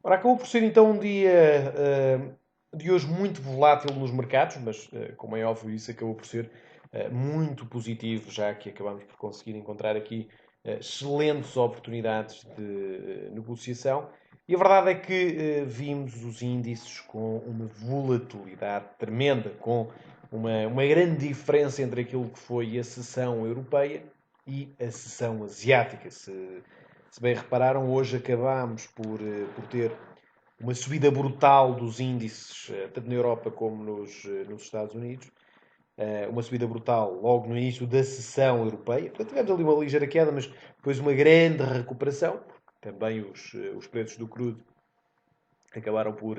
Ora, acabou por ser então um dia de hoje muito volátil nos mercados, mas como é óbvio, isso acabou por ser muito positivo, já que acabamos por conseguir encontrar aqui excelentes oportunidades de negociação. E a verdade é que vimos os índices com uma volatilidade tremenda, com uma grande diferença entre aquilo que foi a sessão europeia e a sessão asiática. Se bem repararam, hoje acabámos por ter uma subida brutal dos índices, tanto na Europa como nos Estados Unidos. Uma subida brutal logo no início da sessão europeia. Portanto, tivemos ali uma ligeira queda, mas depois uma grande recuperação. Também os preços do crudo acabaram por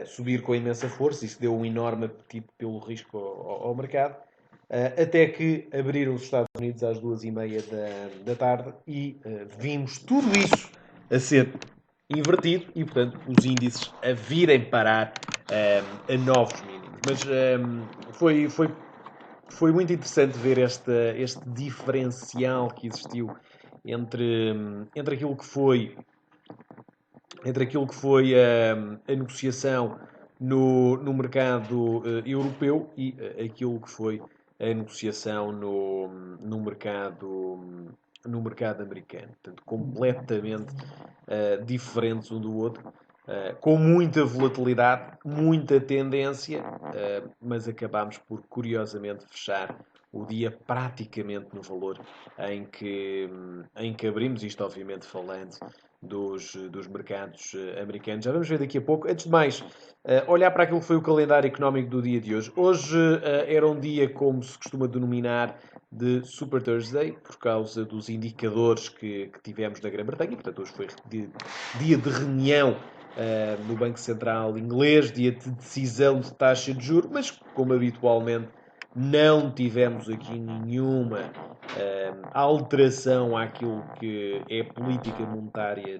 subir com imensa força. Isso deu um enorme apetite pelo risco ao mercado. Até que abriram os Estados Unidos às 2h30 da tarde e vimos tudo isso a ser invertido e, portanto, os índices a virem parar a novos mínimos. Mas foi muito interessante ver este diferencial que existiu entre aquilo que foi a negociação no mercado europeu e aquilo que foi a negociação no mercado americano. Portanto, completamente diferentes um do outro, com muita volatilidade, muita tendência, mas acabámos por, curiosamente, fechar o dia praticamente no valor em que abrimos, isto obviamente falando dos mercados americanos. Já vamos ver daqui a pouco. Antes de mais, olhar para aquilo que foi o calendário económico do dia de hoje. Hoje era um dia, como se costuma denominar, de Super Thursday, por causa dos indicadores que tivemos na Grã-Bretanha. Portanto, hoje foi dia de reunião no Banco Central inglês, dia de decisão de taxa de juros, mas como habitualmente não tivemos aqui nenhuma alteração àquilo que é política monetária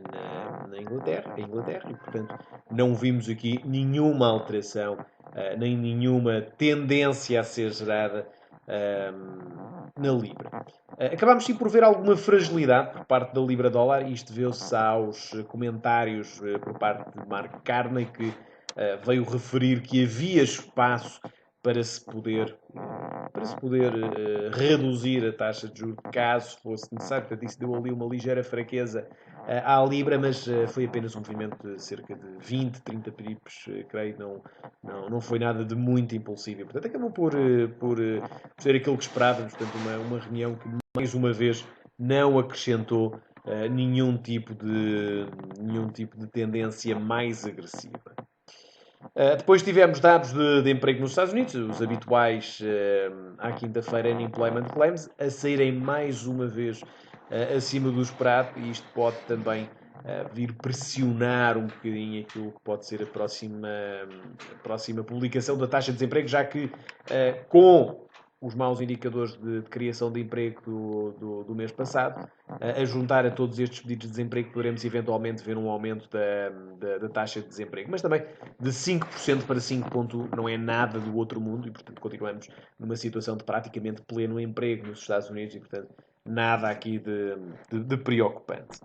na Inglaterra, e portanto não vimos aqui nenhuma alteração, nem nenhuma tendência a ser gerada na Libra. Acabámos sim por ver alguma fragilidade por parte da Libra-dólar, isto deu-se aos comentários por parte de Mark Carney, que veio referir que havia espaço para se poder reduzir a taxa de juros caso fosse necessário. Portanto, isso deu ali uma ligeira fraqueza à Libra, mas foi apenas um movimento de cerca de 20, 30 pips, creio, não foi nada de muito impulsivo. E, portanto, acabou por ser aquilo que esperávamos, portanto, uma reunião que, mais uma vez, não acrescentou nenhum tipo de tendência mais agressiva. Depois tivemos dados de emprego nos Estados Unidos, os habituais à quinta-feira Unemployment Claims, a saírem mais uma vez acima do esperado, e isto pode também vir pressionar um bocadinho aquilo que pode ser a próxima publicação da taxa de desemprego, já que com os maus indicadores de criação de emprego do mês passado, a juntar a todos estes pedidos de desemprego, poderemos eventualmente ver um aumento da taxa de desemprego. Mas também de 5% para 5%, não é nada do outro mundo, e portanto continuamos numa situação de praticamente pleno emprego nos Estados Unidos, e portanto nada aqui de preocupante.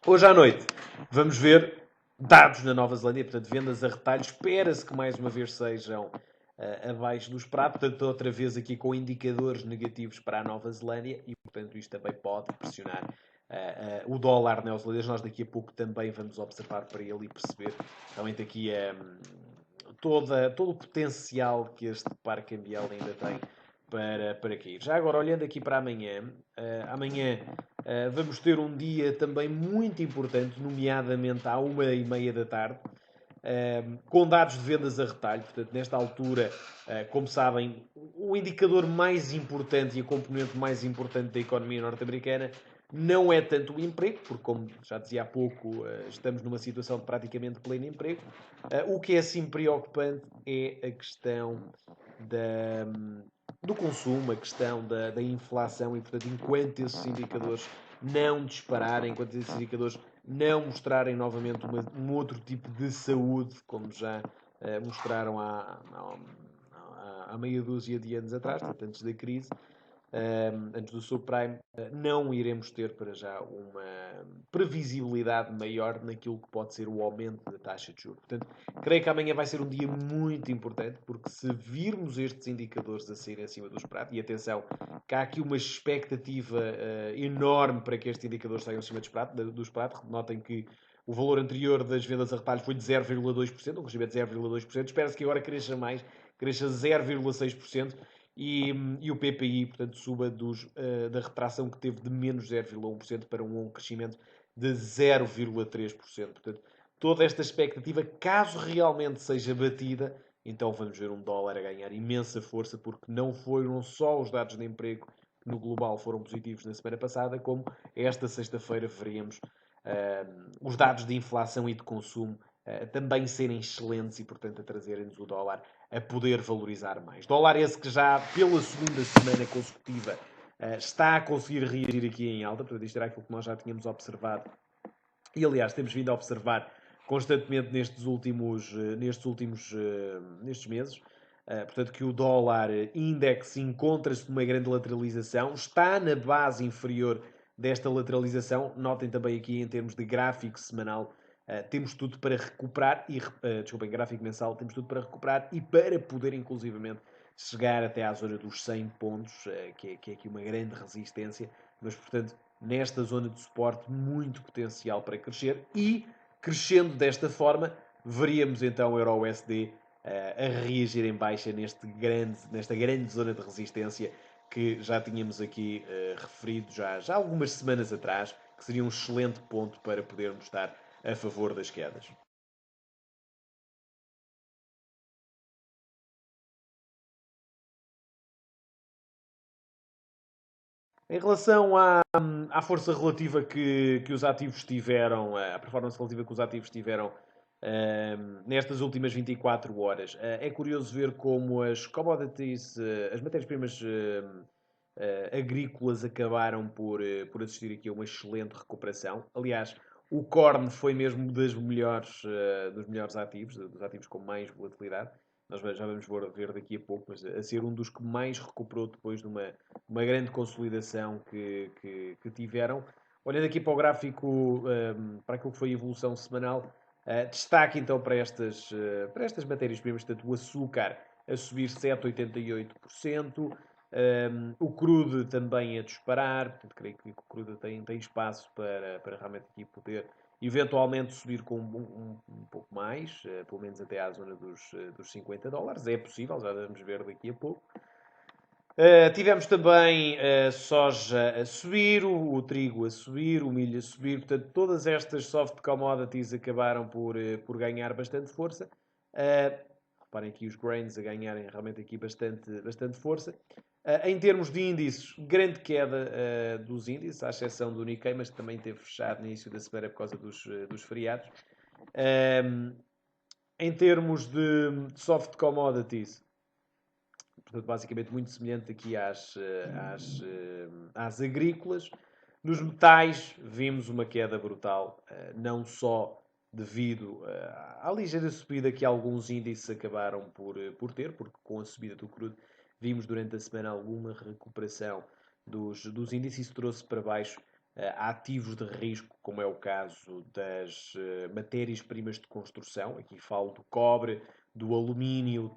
Hoje à noite vamos ver dados na Nova Zelândia, portanto vendas a retalho, espera-se que mais uma vez sejam abaixo do esperado, portanto outra vez aqui com indicadores negativos para a Nova Zelândia, e portanto isto também pode pressionar o dólar neozelandês. Nós daqui a pouco também vamos observar para ele e perceber realmente aqui todo o potencial que este par cambial ainda tem para cair. Já agora, olhando aqui para amanhã vamos ter um dia também muito importante, nomeadamente à 1h30 da tarde, com dados de vendas a retalho. Portanto, nesta altura, como sabem, o indicador mais importante e a componente mais importante da economia norte-americana não é tanto o emprego, porque, como já dizia há pouco, estamos numa situação de praticamente pleno emprego. O que é sim preocupante é a questão do consumo, a questão da inflação, e, portanto, enquanto esses indicadores não dispararem, enquanto esses indicadores não mostrarem novamente um outro tipo de saúde, como já mostraram há meia dúzia de anos atrás, portanto, antes da crise, antes do subprime, não iremos ter para já uma previsibilidade maior naquilo que pode ser o aumento da taxa de juros. Portanto, creio que amanhã vai ser um dia muito importante, porque se virmos estes indicadores a sair acima do esperado, e atenção, que há aqui uma expectativa enorme para que estes indicadores saiam acima do esperado. Notem que o valor anterior das vendas a retalho foi de 0,2%, um crescimento de 0,2%. Espera-se que agora cresça mais, cresça 0,6%. E o PPI, portanto, suba da retração que teve de menos 0,1% para um crescimento de 0,3%. Portanto, toda esta expectativa, caso realmente seja batida, então vamos ver um dólar a ganhar imensa força, porque não foram só os dados de emprego que no global foram positivos na semana passada, como esta sexta-feira veremos os dados de inflação e de consumo também serem excelentes e, portanto, a trazerem-nos o dólar a poder valorizar mais. Dólar esse que já pela segunda semana consecutiva está a conseguir reagir aqui em alta, portanto isto era aquilo que nós já tínhamos observado e aliás temos vindo a observar constantemente nestes meses. Portanto, que o dólar index encontra-se numa grande lateralização, está na base inferior desta lateralização. Notem também aqui em termos de gráfico semanal, temos tudo para recuperar, desculpem, gráfico mensal, temos tudo para recuperar e para poder inclusivamente chegar até à zona dos 100 pontos, que é aqui uma grande resistência, mas portanto nesta zona de suporte muito potencial para crescer e crescendo desta forma veríamos então o Euro-USD a reagir em baixa nesta grande zona de resistência que já tínhamos aqui referido já algumas semanas atrás, que seria um excelente ponto para podermos estar a favor das quedas. Em relação à força relativa que os ativos tiveram, à performance relativa que os ativos tiveram nestas últimas 24 horas, é curioso ver como as commodities, as matérias-primas agrícolas acabaram por assistir aqui a uma excelente recuperação. Aliás, o corn foi mesmo dos melhores ativos, dos ativos com mais volatilidade. Nós já vamos ver daqui a pouco, mas a ser um dos que mais recuperou depois de uma grande consolidação que tiveram. Olhando aqui para o gráfico, para aquilo que foi a evolução semanal, destaque então para estas matérias-primas, portanto, o açúcar a subir 7,88%, o crudo também a disparar, portanto, creio que o crudo tem espaço para realmente aqui poder eventualmente subir com um pouco mais, pelo menos até à zona dos $50. É possível, já vamos ver daqui a pouco. Tivemos também a soja a subir, o trigo a subir, o milho a subir. Portanto, todas estas soft commodities acabaram por ganhar bastante força. Reparem aqui os grains a ganharem realmente aqui bastante força. Em termos de índices, grande queda dos índices, à exceção do Nikkei, mas que também teve fechado no início da semana por causa dos feriados. Em termos de soft commodities, portanto, basicamente muito semelhante aqui às agrícolas. Nos metais, vimos uma queda brutal, não só devido à ligeira subida que alguns índices acabaram por ter, porque com a subida do crudo vimos durante a semana alguma recuperação dos índices. Isso trouxe para baixo ativos de risco, como é o caso das matérias-primas de construção. Aqui falo do cobre, do alumínio,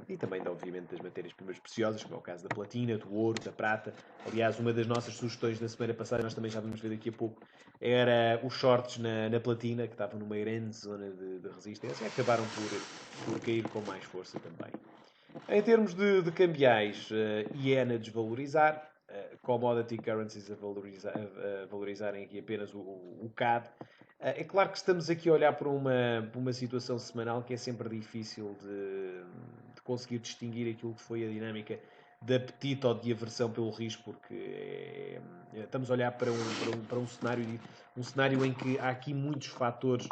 e também, obviamente, das matérias-primas preciosas, como é o caso da platina, do ouro, da prata. Aliás, uma das nossas sugestões da semana passada, nós também já vamos ver daqui a pouco, era os shorts na platina, que estavam numa grande zona de resistência, e acabaram por cair com mais força também. Em termos de cambiais, iene a desvalorizar, commodity currencies a valorizarem aqui apenas o CAD. É claro que estamos aqui a olhar para uma situação semanal que é sempre difícil de conseguir distinguir aquilo que foi a dinâmica de apetite ou de aversão pelo risco, porque estamos a olhar para um cenário em que há aqui muitos fatores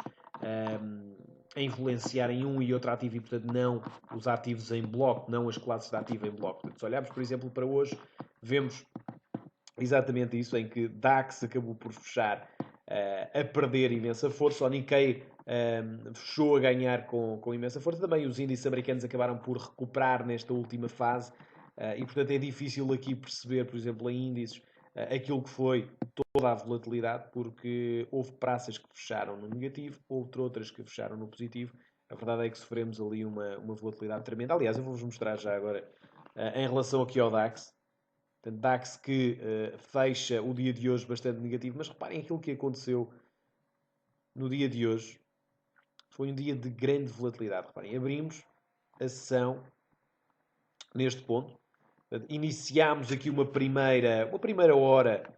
a influenciar em um e outro ativo e, portanto, não os ativos em bloco, não as classes de ativo em bloco. Portanto, se olharmos, por exemplo, para hoje, vemos exatamente isso, em que DAX acabou por fechar a perder imensa força, o Nikkei fechou a ganhar com imensa força. Também os índices americanos acabaram por recuperar nesta última fase. e portanto é difícil aqui perceber, por exemplo, em índices, aquilo que foi toda a volatilidade, porque houve praças que fecharam no negativo, houve outras que fecharam no positivo. A verdade é que sofremos ali uma volatilidade tremenda. Aliás, eu vou-vos mostrar já agora em relação aqui ao DAX. Portanto, DAX que fecha o dia de hoje bastante negativo, mas reparem aquilo que aconteceu no dia de hoje. Foi um dia de grande volatilidade. Reparem, abrimos a sessão neste ponto. Portanto, iniciámos aqui uma primeira hora,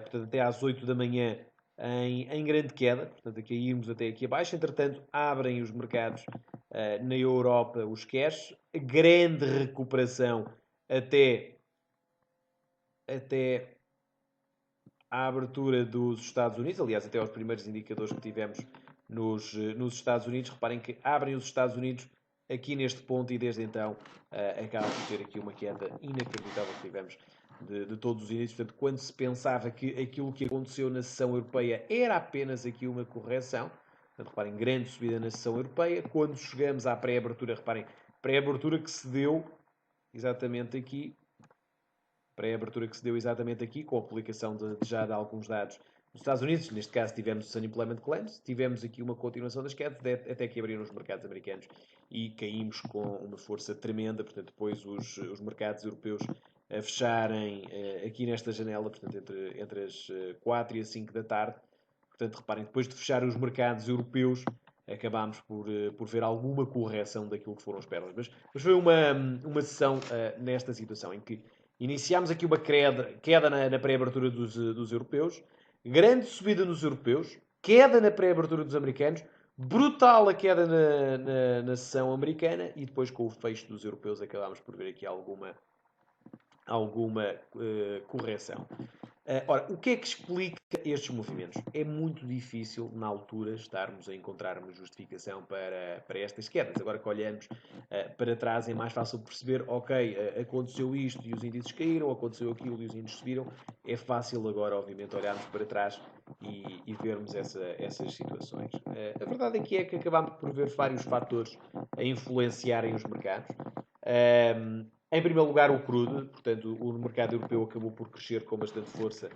portanto, até às 8 da manhã, em grande queda. Portanto, aqui irmos até aqui abaixo. Entretanto, abrem os mercados na Europa, os cash. Grande recuperação até à abertura dos Estados Unidos. Aliás, até aos primeiros indicadores que tivemos nos Estados Unidos. Reparem que abrem os Estados Unidos aqui neste ponto e desde então acaba por ter aqui uma queda inacreditável que tivemos de todos os inícios. Portanto, quando se pensava que aquilo que aconteceu na sessão europeia era apenas aqui uma correção, portanto, reparem, grande subida na sessão europeia. Quando chegamos à pré-abertura, reparem, pré-abertura que se deu exatamente aqui, pré-abertura que se deu exatamente aqui, com a publicação já de alguns dados dos Estados Unidos. Neste caso tivemos os Unemployment Claims, tivemos aqui uma continuação das quedas, até que abriram os mercados americanos e caímos com uma força tremenda. Portanto, depois os mercados europeus a fecharem aqui nesta janela, portanto, entre as 4 e as 5 da tarde. Portanto, reparem, depois de fechar os mercados europeus, acabámos por ver alguma correção daquilo que foram as perdas. Mas foi uma sessão nesta situação em que iniciámos aqui uma queda na pré-abertura dos europeus, grande subida nos europeus, queda na pré-abertura dos americanos, brutal a queda na sessão americana e depois com o fecho dos europeus acabámos por ver aqui alguma correção. Ora, o que é que explica estes movimentos? É muito difícil, na altura, estarmos a encontrar uma justificação para estas quedas. Agora que olhamos para trás, é mais fácil perceber, ok, aconteceu isto e os índices caíram, aconteceu aquilo e os índices subiram. É fácil agora, obviamente, olharmos para trás e vermos essas situações. A verdade aqui é que acabamos por ver vários fatores a influenciarem os mercados. Em primeiro lugar, o crudo, portanto, o mercado europeu acabou por crescer com bastante força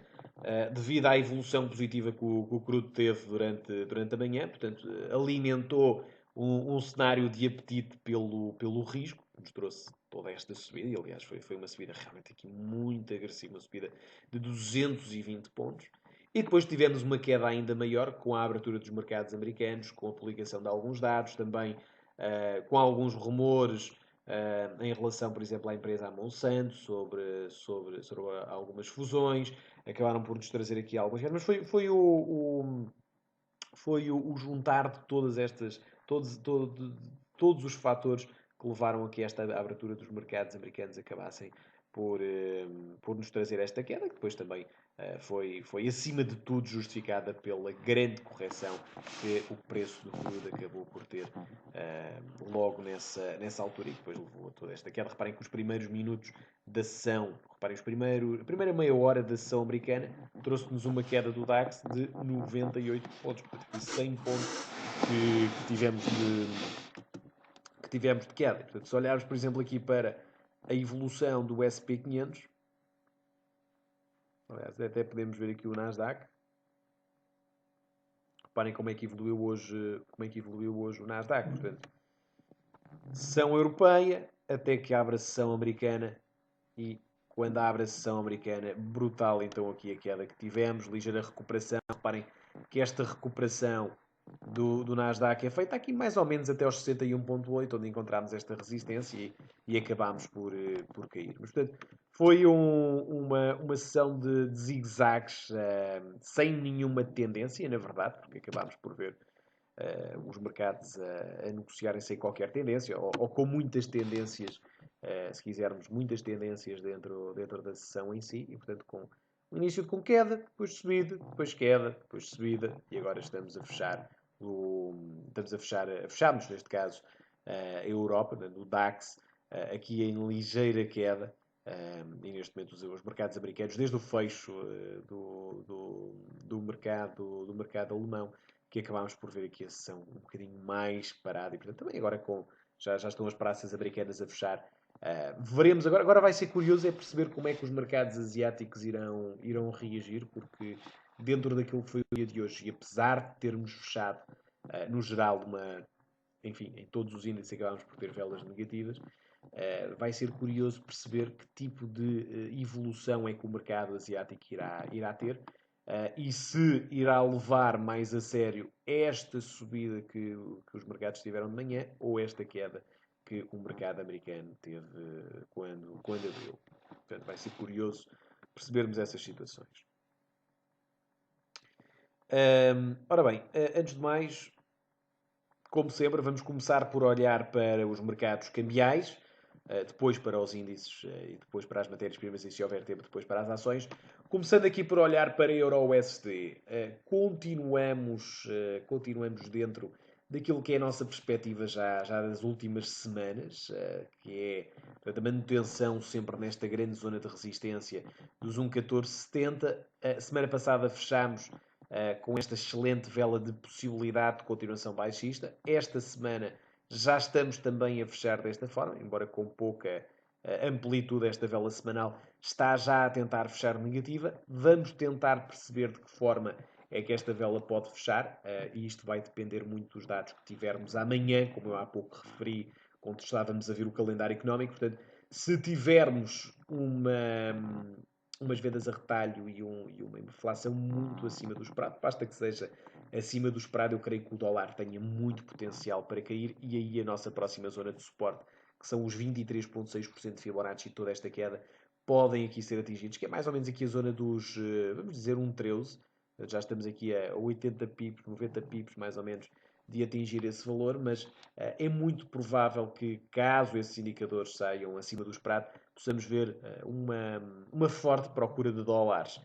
devido à evolução positiva que o crudo teve durante a manhã, portanto, alimentou um cenário de apetite pelo risco, que nos trouxe toda esta subida, e aliás foi uma subida realmente aqui muito agressiva, uma subida de 220 pontos. E depois tivemos uma queda ainda maior com a abertura dos mercados americanos, com a publicação de alguns dados, também com alguns rumores em relação, por exemplo, à empresa Monsanto, sobre algumas fusões, acabaram por nos trazer aqui algumas quedas, mas foi o juntar de todas estas, todos os fatores que levaram a que esta abertura dos mercados americanos acabassem por nos trazer esta queda, que depois também foi acima de tudo justificada pela grande correção que o preço do crudo acabou por ter logo nessa altura e depois levou a toda esta queda. Reparem que os primeiros minutos da sessão, reparem, a primeira meia hora da sessão americana trouxe-nos uma queda do DAX de 98 pontos, portanto, 100 pontos que tivemos de queda. Portanto, se olharmos, por exemplo, aqui para a evolução do SP500, aliás, até podemos ver aqui o Nasdaq. Reparem como é que evoluiu hoje o Nasdaq. Portanto, sessão europeia, até que abre a sessão americana e quando abre a sessão americana, brutal então aqui a queda que tivemos, ligeira recuperação. Reparem que esta recuperação do Nasdaq é feita aqui mais ou menos até aos 61.8, onde encontramos esta resistência e acabámos por cair. Mas, portanto, foi uma sessão de zigue-zagues sem nenhuma tendência, na verdade, porque acabámos por ver os mercados a negociarem sem qualquer tendência ou com muitas tendências, se quisermos, muitas tendências dentro da sessão em si e, portanto, com o início com queda, depois subida, depois queda, depois subida e agora estamos a fechar fechamos neste caso a Europa, no DAX, aqui em ligeira queda. E neste momento os mercados americanos, desde o fecho do mercado alemão, que acabámos por ver aqui a sessão um bocadinho mais parada. E, portanto, também agora já estão as praças americanas a fechar Veremos agora vai ser curioso perceber como é que os mercados asiáticos irão reagir, porque dentro daquilo que foi o dia de hoje, e apesar de termos fechado, no geral, enfim, em todos os índices acabámos por ter velas negativas, vai ser curioso perceber que tipo de evolução é que o mercado asiático irá ter, e se irá levar mais a sério esta subida que os mercados tiveram de manhã ou esta queda que o mercado americano teve quando abriu. Portanto, vai ser curioso percebermos essas situações. Ora bem, antes de mais, como sempre, vamos começar por olhar para os mercados cambiais, depois para os índices e depois para as matérias-primas e, se houver tempo, depois para as ações. Começando aqui por olhar para Euro-USD, continuamos dentro daquilo que é a nossa perspectiva já das últimas semanas, que é, portanto, a manutenção sempre nesta grande zona de resistência dos 1,1470. Semana passada fechámos com esta excelente vela de possibilidade de continuação baixista. Esta semana já estamos também a fechar desta forma, embora com pouca amplitude esta vela semanal, está já a tentar fechar negativa. Vamos tentar perceber de que forma é que esta vela pode fechar, e isto vai depender muito dos dados que tivermos amanhã, como eu há pouco referi, quando estávamos a ver o calendário económico. Portanto, se tivermos umas vendas a retalho e uma inflação muito acima do esperado, basta que seja acima do esperado, eu creio que o dólar tenha muito potencial para cair, e aí a nossa próxima zona de suporte, que são os 23,6% de Fibonacci, e toda esta queda, podem aqui ser atingidos, que é mais ou menos aqui a zona dos, vamos dizer, 1,13. Já estamos aqui a 80 pips, 90 pips mais ou menos de atingir esse valor, mas é muito provável que, caso esses indicadores saiam acima do esperado, possamos ver uma forte procura de dólares,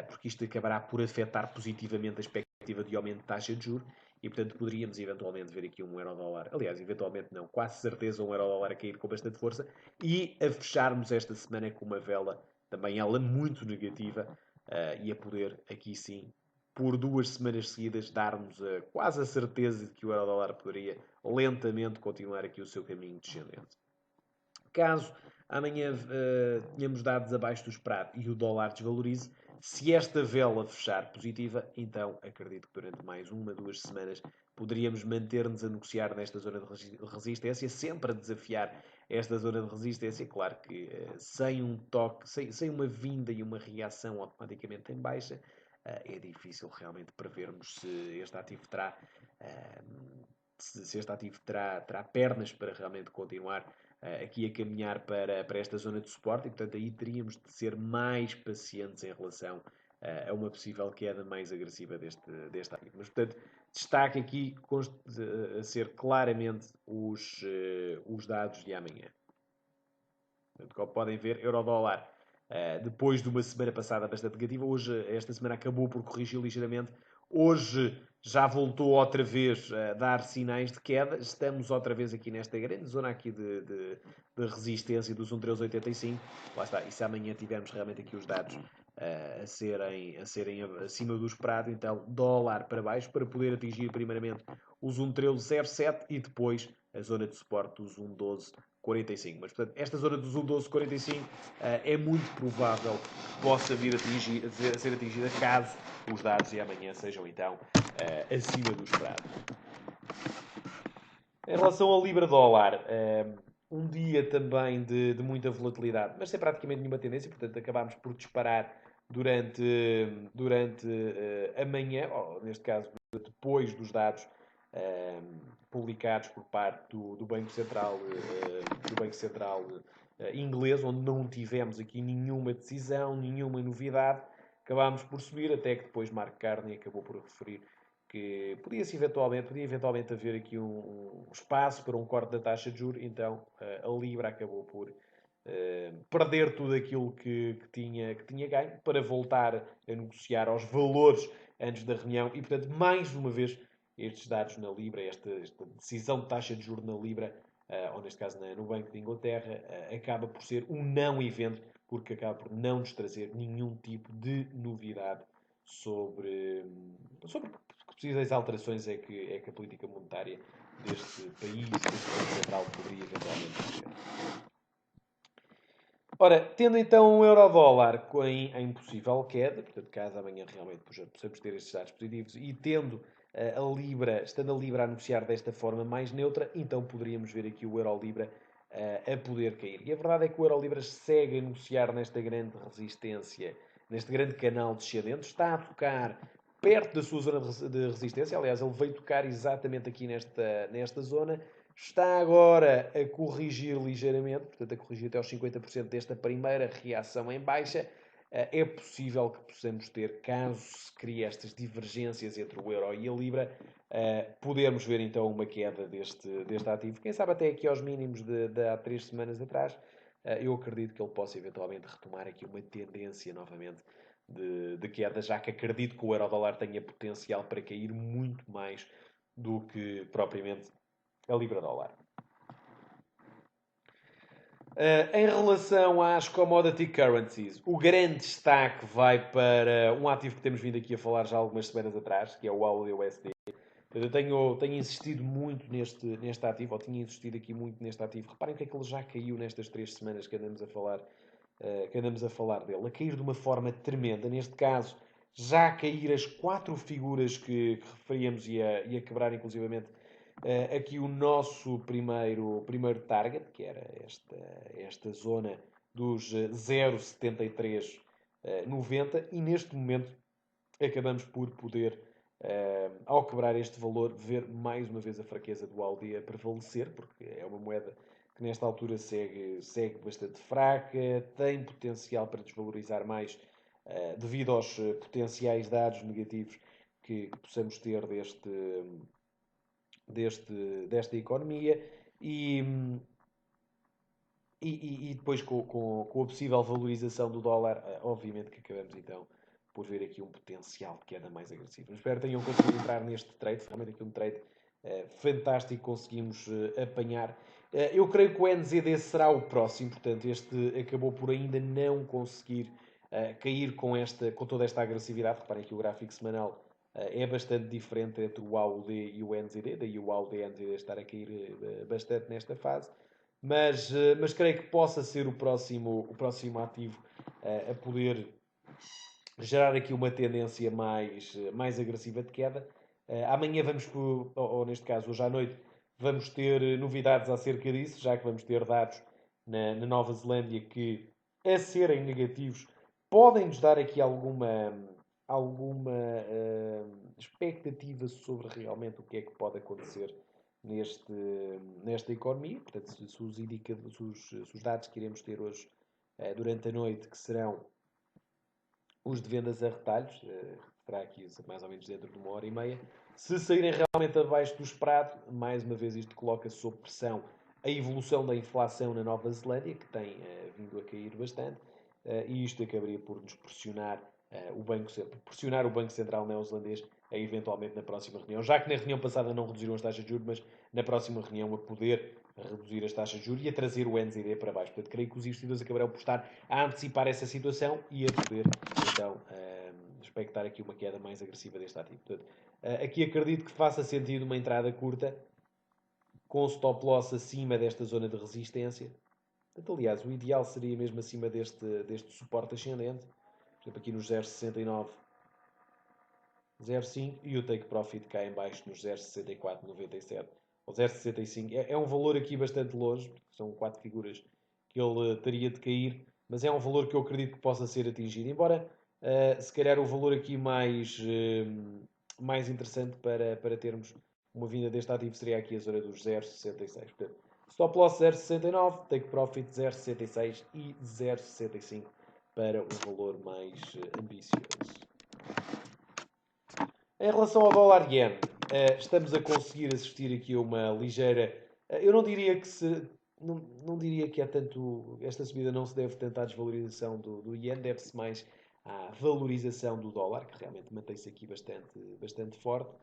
porque isto acabará por afetar positivamente a expectativa de aumento de taxa de juros, e portanto poderíamos eventualmente ver aqui um euro-dólar, aliás, eventualmente não, quase certeza um euro-dólar a cair com bastante força, e a fecharmos esta semana com uma vela, também ela muito negativa, e a poder aqui sim, por 2 semanas seguidas, dar-nos quase a certeza de que o euro-dólar poderia lentamente continuar aqui o seu caminho descendente. Caso amanhã tenhamos dados abaixo do esperado e o dólar desvalorize, se esta vela fechar positiva, então acredito que durante mais 1, 2 semanas poderíamos manter-nos a negociar nesta zona de resistência, sempre a desafiar esta zona de resistência. Claro que sem um toque, sem uma vinda e uma reação automaticamente em baixa, é difícil realmente prevermos se este ativo terá, terá pernas para realmente continuar aqui a caminhar para esta zona de suporte, e portanto aí teríamos de ser mais pacientes em relação a uma possível queda mais agressiva deste ativo. Mas portanto, destaque aqui a ser claramente os dados de amanhã. Portanto, como podem ver, euro-dólar, depois de uma semana passada bastante negativa, hoje, esta semana acabou por corrigir ligeiramente. Hoje já voltou outra vez a dar sinais de queda. Estamos outra vez aqui nesta grande zona aqui de resistência dos 1,1385. Lá está. E se amanhã tivermos realmente aqui os dados a serem acima do esperado, então dólar para baixo, para poder atingir primeiramente os 1,1307 e depois a zona de suporte dos 1,1245. Mas, portanto, esta zona dos 1,1245 é muito provável que possa vir a ser atingida caso os dados de amanhã sejam, então, acima do esperado. Em relação ao Libra-Dólar, um dia também de muita volatilidade, mas sem praticamente nenhuma tendência, portanto, acabámos por disparar durante a manhã, ou neste caso, depois dos dados publicados por parte do Banco Central, inglês, onde não tivemos aqui nenhuma decisão, nenhuma novidade. Acabámos por subir, até que depois Mark Carney acabou por referir que podia eventualmente haver aqui um espaço para um corte da taxa de juros. Então a Libra acabou por perder tudo aquilo que tinha ganho, para voltar a negociar aos valores antes da reunião, e portanto, mais uma vez, estes dados na Libra, esta decisão de taxa de juros na Libra, ou neste caso no Banco de Inglaterra, acaba por ser um não evento, porque acaba por não nos trazer nenhum tipo de novidade sobre possíveis alterações é que a política monetária deste país, deste Banco Central, poderia eventualmente fazer. Ora, tendo então um euro-dólar em possível queda, portanto, caso amanhã realmente possamos ter estes dados positivos, e tendo estando a Libra a negociar desta forma mais neutra, então poderíamos ver aqui o euro-libra a poder cair. E a verdade é que o euro-libra segue a negociar nesta grande resistência, neste grande canal descendente, está a tocar perto da sua zona de resistência, aliás, ele veio tocar exatamente aqui nesta zona, está agora a corrigir ligeiramente, portanto a corrigir até aos 50% desta primeira reação em baixa. É possível que possamos ter, caso se crie estas divergências entre o euro e a libra, podermos ver então uma queda deste ativo. Quem sabe até aqui aos mínimos de há 3 semanas atrás. Eu acredito que ele possa eventualmente retomar aqui uma tendência novamente de queda, já que acredito que o euro-dólar tenha potencial para cair muito mais do que propriamente a libra-dólar. Em relação às commodity currencies, o grande destaque vai para um ativo que temos vindo aqui a falar já algumas semanas atrás, que é o AUD-USD. Eu tenho insistido muito neste ativo, ou tinha insistido aqui muito neste ativo. Reparem que é que ele já caiu nestas 3 semanas que andamos a falar dele. A cair de uma forma tremenda. Neste caso, já a cair as 4 figuras que referíamos e a quebrar inclusivamente aqui o nosso primeiro target, que era esta zona dos 0,7390, e neste momento acabamos por poder, ao quebrar este valor, ver mais uma vez a fraqueza do AUD a prevalecer, porque é uma moeda que nesta altura segue bastante fraca, tem potencial para desvalorizar mais devido aos potenciais dados negativos que possamos ter desta economia e, e depois com a possível valorização do dólar, obviamente que acabamos então por ver aqui um potencial de queda mais agressivo. Espero que tenham conseguido entrar neste trade, realmente aqui um trade fantástico, conseguimos apanhar. Eu creio que o NZD será o próximo, portanto este acabou por ainda não conseguir cair com toda esta agressividade. Reparem que o gráfico semanal é bastante diferente entre o AUD e o NZD, daí o AUD e o NZD estar a cair bastante nesta fase. Mas creio que possa ser o próximo ativo a poder gerar aqui uma tendência mais agressiva de queda. Amanhã ou neste caso hoje à noite, vamos ter novidades acerca disso, já que vamos ter dados na Nova Zelândia que, a serem negativos, podem nos dar aqui alguma expectativa sobre realmente o que é que pode acontecer nesta economia. Portanto, se os dados que iremos ter hoje durante a noite, que serão os de vendas a retalhos, estará aqui mais ou menos dentro de 1 hora e meia, se saírem realmente abaixo do esperado, mais uma vez isto coloca sob pressão a evolução da inflação na Nova Zelândia, que tem vindo a cair bastante, e isto acabaria por nos pressionar pressionar o Banco Central neozelandês a eventualmente na próxima reunião, já que na reunião passada não reduziram as taxas de juros, mas na próxima reunião a poder reduzir as taxas de juros e a trazer o NZD para baixo. Portanto, creio que os investidores acabarão por estar a antecipar essa situação e a poder, então, expectar aqui uma queda mais agressiva deste ativo. Portanto, aqui acredito que faça sentido uma entrada curta, com stop loss acima desta zona de resistência. Portanto, aliás, o ideal seria mesmo acima deste suporte ascendente. Por exemplo, aqui nos 0,69, 0,5 e o take profit cá em baixo nos 0,6497 ou 0,65. É um valor aqui bastante longe, são 4 figuras que ele teria de cair, mas é um valor que eu acredito que possa ser atingido. Embora, se calhar, o valor aqui mais interessante para termos uma vinda deste ativo seria aqui a zona dos 0,66. Portanto, stop loss 0,69, take profit 0,66 e 0,65 para um valor mais ambicioso. Em relação ao dólar yen, estamos a conseguir assistir aqui a uma ligeira. Eu não diria que não diria que há tanto. Esta subida não se deve tanto à desvalorização do yen, deve-se mais à valorização do dólar, que realmente mantém-se aqui bastante forte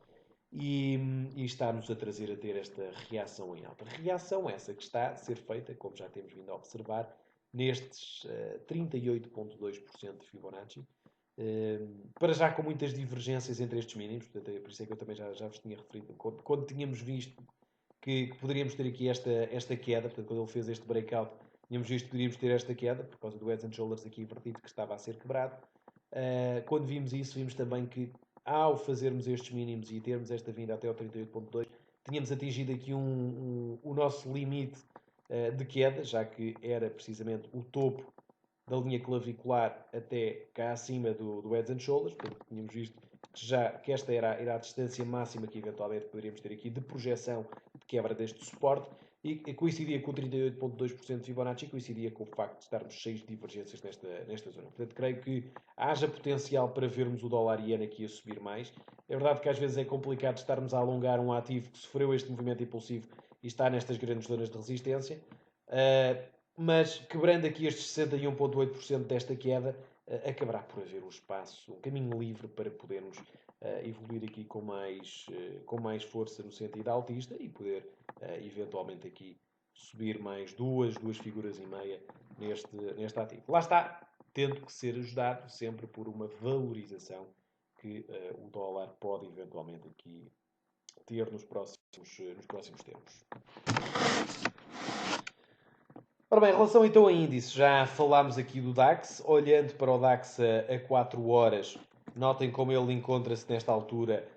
e está-nos a trazer a ter esta reação em alta. Reação essa que está a ser feita, como já temos vindo a observar, nestes 38,2% de Fibonacci. Para já com muitas divergências entre estes mínimos, portanto, é por isso é que eu também já vos tinha referido, quando tínhamos visto que poderíamos ter aqui esta queda, portanto, quando ele fez este breakout tínhamos visto que poderíamos ter esta queda, por causa do Heads and Shoulders aqui invertido, que estava a ser quebrado. Quando vimos isso, vimos também que, ao fazermos estes mínimos e termos esta vinda até ao 38.2, tínhamos atingido aqui o nosso limite de queda, já que era precisamente o topo da linha clavicular até cá acima do Heads and Shoulders. Portanto, tínhamos visto que esta era a distância máxima que eventualmente poderíamos ter aqui de projeção de quebra deste suporte, e coincidia com o 38.2% de Fibonacci, coincidia com o facto de estarmos cheios de divergências nesta zona. Portanto, creio que haja potencial para vermos o dólar iene aqui a subir mais. É verdade que às vezes é complicado estarmos a alongar um ativo que sofreu este movimento impulsivo e está nestas grandes zonas de resistência. Mas quebrando aqui estes 61,8% desta queda, acabará por haver um espaço, um caminho livre para podermos evoluir aqui com mais força no sentido altista e poder eventualmente aqui subir mais duas figuras e meia neste ativo. Lá está, tendo que ser ajudado sempre por uma valorização que o dólar pode eventualmente aqui ter nos próximos tempos. Ora bem, em relação então a índice, já falámos aqui do DAX. Olhando para o DAX a 4 horas, notem como ele encontra-se nesta altura,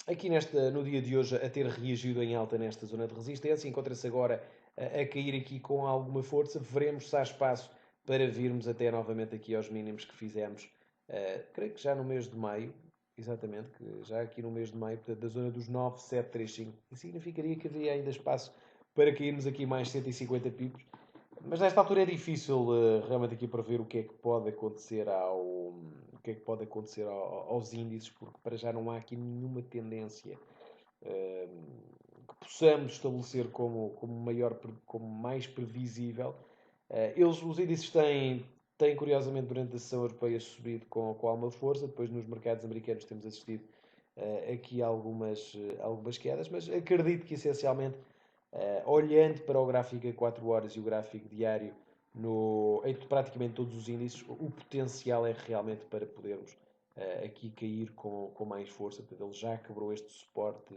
aqui no dia de hoje, a ter reagido em alta nesta zona de resistência. Encontra-se agora a cair aqui com alguma força. Veremos se há espaço para virmos até novamente aqui aos mínimos que fizemos, creio que já no mês de maio. Exatamente, que já aqui no mês de maio, portanto, da zona dos 9,735. Isso significaria que haveria ainda espaço para cairmos aqui mais 150 pips. Mas nesta altura é difícil realmente aqui prever o que é que pode acontecer aos índices, porque para já não há aqui nenhuma tendência que possamos estabelecer como mais previsível. Os índices têm curiosamente durante a sessão europeia subido com alguma força. Depois nos mercados americanos temos assistido aqui algumas quedas, mas acredito que essencialmente, olhando para o gráfico a 4 horas e o gráfico diário em praticamente todos os índices, o potencial é realmente para podermos aqui cair com mais força. Portanto, ele já quebrou este suporte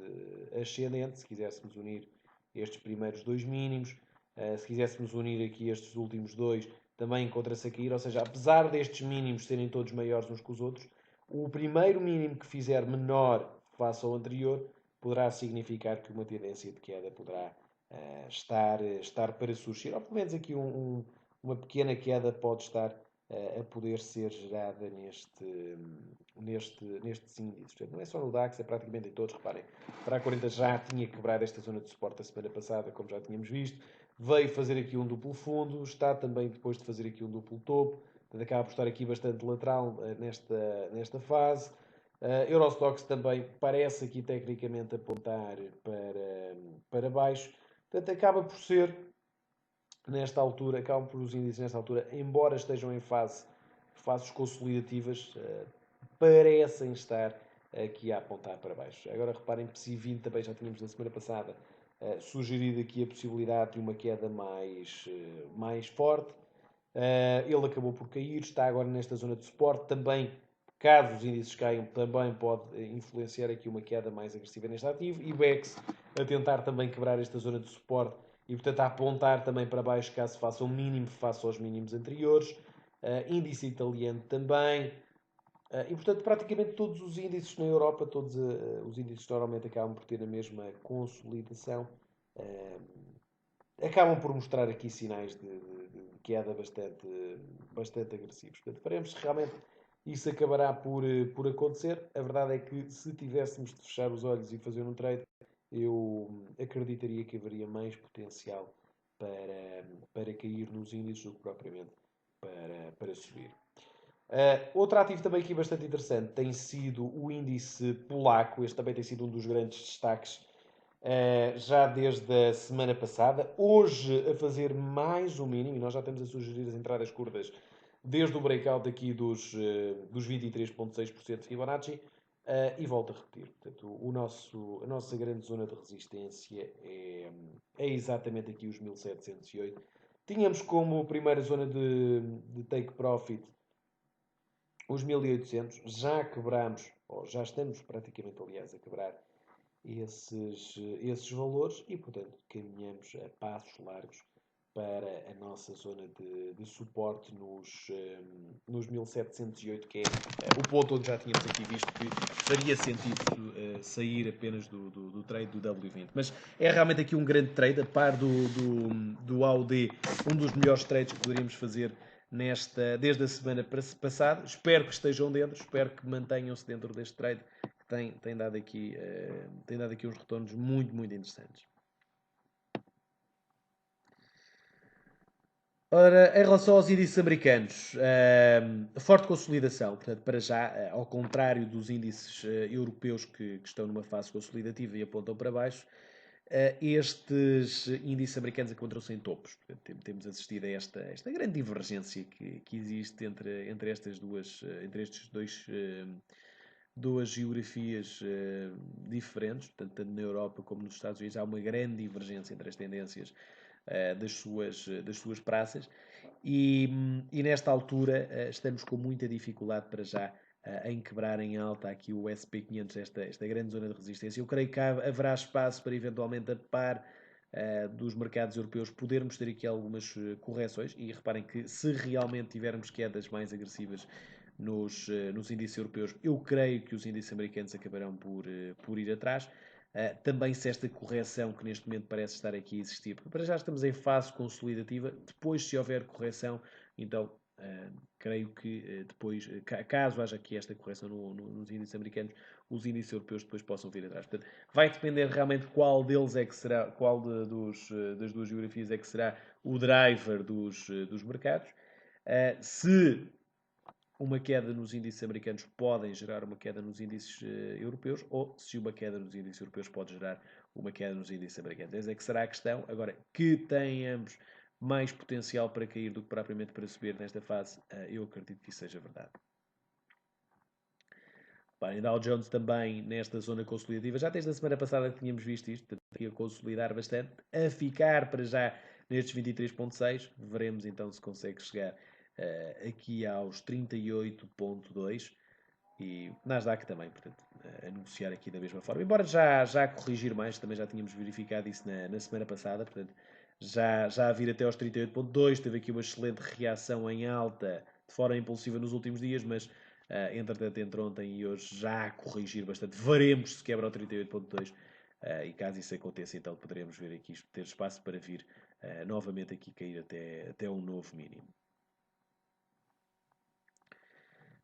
ascendente. Se quiséssemos unir estes primeiros dois mínimos, se quiséssemos unir aqui estes últimos dois, também encontra-se a cair. Ou seja, apesar destes mínimos serem todos maiores uns que os outros, o primeiro mínimo que fizer menor face ao anterior poderá significar que uma tendência de queda poderá estar para surgir, ou pelo menos aqui uma pequena queda pode estar a poder ser gerada nestes índices. Portanto, não é só no DAX, é praticamente em todos. Reparem, para a 40 já tinha quebrado esta zona de suporte a semana passada, como já tínhamos visto. Veio fazer aqui um duplo fundo, está também depois de fazer aqui um duplo topo. Portanto, acaba por estar aqui bastante lateral nesta fase. Eurostoxx também parece aqui tecnicamente apontar para baixo. Portanto, acaba por ser, nesta altura, acabam por os índices nesta altura, embora estejam em fases consolidativas, parecem estar aqui a apontar para baixo. Agora reparem, PSI 20 também já tínhamos na semana passada sugerido aqui a possibilidade de uma queda mais forte. Ele acabou por cair, está agora nesta zona de suporte. Também, caso os índices caiam, também pode influenciar aqui uma queda mais agressiva neste ativo. E o BEX a tentar também quebrar esta zona de suporte e, portanto, a apontar também para baixo caso faça um mínimo face aos mínimos anteriores. Índice italiano também. E, portanto, praticamente todos os índices na Europa, todos os índices normalmente acabam por ter a mesma consolidação. Acabam por mostrar aqui sinais de queda bastante agressivos. Portanto, veremos se realmente isso acabará por acontecer. A verdade é que se tivéssemos de fechar os olhos e fazer um trade, eu acreditaria que haveria mais potencial para cair nos índices do que propriamente para subir. Outro ativo também aqui bastante interessante tem sido o índice polaco. Este também tem sido um dos grandes destaques já desde a semana passada. Hoje a fazer mais um mínimo, e nós já estamos a sugerir as entradas curtas desde o breakout aqui dos 23,6% de Fibonacci. E volto a repetir, portanto, a nossa grande zona de resistência é exatamente aqui os 1708. Tínhamos como primeira zona de take profit os 1800, já quebramos, ou já estamos praticamente, aliás, a quebrar esses valores e, portanto, caminhamos a passos largos para a nossa zona de suporte nos 1708, que é o ponto onde já tínhamos aqui visto que faria sentido sair apenas do trade do W20. Mas é realmente aqui um grande trade, a par do AUD, um dos melhores trades que poderíamos fazer desde a semana passada. Espero que estejam dentro, espero que mantenham-se dentro deste trade, que tem dado aqui uns retornos muito, muito interessantes. Ora, em relação aos índices americanos, forte consolidação, portanto, para já, ao contrário dos índices europeus que estão numa fase consolidativa e apontam para baixo, estes índices americanos encontram-se em topos. Portanto, temos assistido a esta grande divergência que existe entre estas duas geografias diferentes, portanto, tanto na Europa como nos Estados Unidos, há uma grande divergência entre as tendências das suas praças e nesta altura estamos com muita dificuldade para já em quebrar em alta aqui o SP500, esta grande zona de resistência. Eu creio que haverá espaço para eventualmente a par dos mercados europeus podermos ter aqui algumas correções e reparem que se realmente tivermos quedas mais agressivas nos índices europeus, eu creio que os índices americanos acabarão por ir atrás. Também se esta correção que neste momento parece estar aqui a existir, porque para já estamos em fase consolidativa, depois se houver correção, então creio que depois, caso haja aqui esta correção nos índices americanos, os índices europeus depois possam vir atrás. Portanto, vai depender realmente qual deles é que será, das duas geografias é que será o driver dos mercados. Se uma queda nos índices americanos pode gerar uma queda nos índices europeus, ou se uma queda nos índices europeus pode gerar uma queda nos índices americanos. Essa é que será a questão. Agora, que têm ambos mais potencial para cair do que propriamente para subir nesta fase, eu acredito que isso seja verdade. Bem, Dow Jones também nesta zona consolidativa. Já desde a semana passada que tínhamos visto isto, aqui a consolidar bastante, a ficar para já nestes 23.6. Veremos então se consegue chegar aqui aos 38.2 e Nasdaq também, portanto, a negociar aqui da mesma forma. Embora já corrigir mais, também já tínhamos verificado isso na semana passada, portanto, já a vir até aos 38.2, teve aqui uma excelente reação em alta de forma impulsiva nos últimos dias, mas entretanto entre ontem e hoje já a corrigir bastante. Veremos se quebra o 38.2 e caso isso aconteça, então poderemos ver aqui ter espaço para vir novamente aqui cair até um novo mínimo.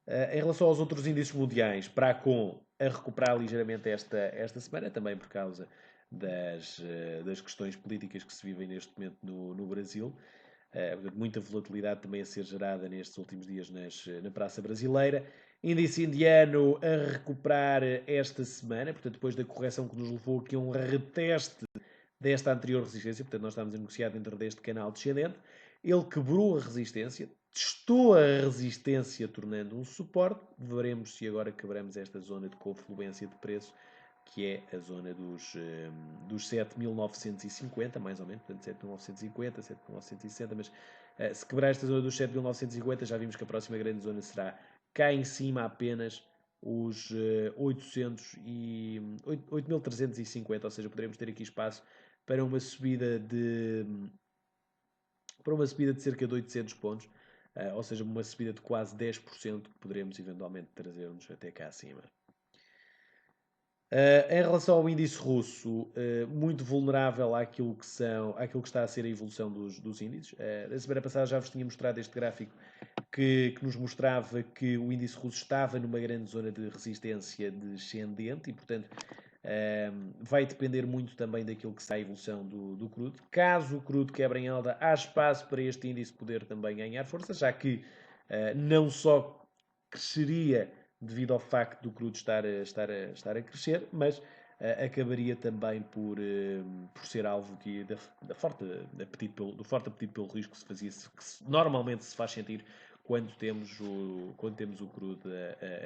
Em relação aos outros índices mundiais, Bracon a recuperar ligeiramente esta semana, também por causa das questões políticas que se vivem neste momento no Brasil. Muita volatilidade também a ser gerada nestes últimos dias na Praça Brasileira. Índice indiano a recuperar esta semana, portanto, depois da correção que nos levou aqui a um reteste desta anterior resistência, portanto, nós estamos a negociar dentro deste canal descendente. Ele quebrou a resistência, testou a resistência, tornando um suporte. Veremos se agora quebramos esta zona de confluência de preço, que é a zona dos 7.950, mais ou menos, portanto 7.950, 7.960, mas se quebrar esta zona dos 7.950, já vimos que a próxima grande zona será cá em cima apenas os 8.350, ou seja, poderemos ter aqui espaço para uma subida de cerca de 800 pontos, ou seja, uma subida de quase 10% que poderemos eventualmente trazer-nos até cá acima. Em relação ao índice russo, muito vulnerável àquilo que está a ser a evolução dos índices. Na semana passada já vos tinha mostrado este gráfico que nos mostrava que o índice russo estava numa grande zona de resistência descendente e, portanto, vai depender muito também daquilo que será a evolução do crudo. Caso o crudo quebre em alta, há espaço para este índice poder também ganhar força, já que não só cresceria devido ao facto do crudo estar a crescer, mas acabaria também por ser alvo aqui do forte apetite pelo risco que normalmente se faz sentir quando temos o crudo